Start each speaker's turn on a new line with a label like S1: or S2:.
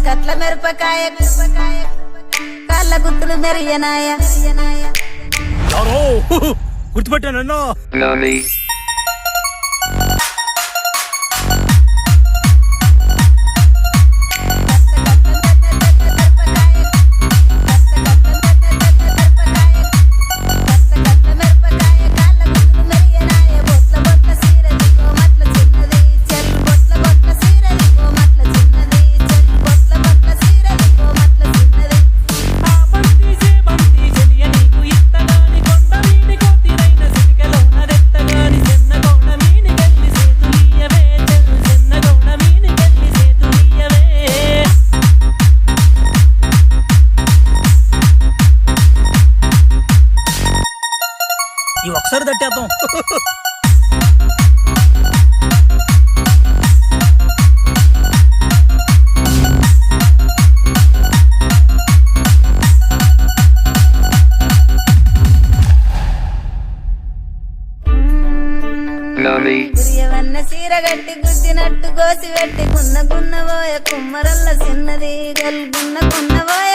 S1: కట్ల మిరపకాయ కాళ్ళ గుత్తులు మెరియనాయ
S2: గుర్తుపెట్టానన్నా ఈ ఒకసారి తట్టేద్దాం.
S1: గురియవన్న సీరగట్టి గుద్దినట్టు గోసి పెట్టి గున్న గున్నవోయ కుమ్మరల్ల చిన్నది గల్ గున్న గున్నవోయ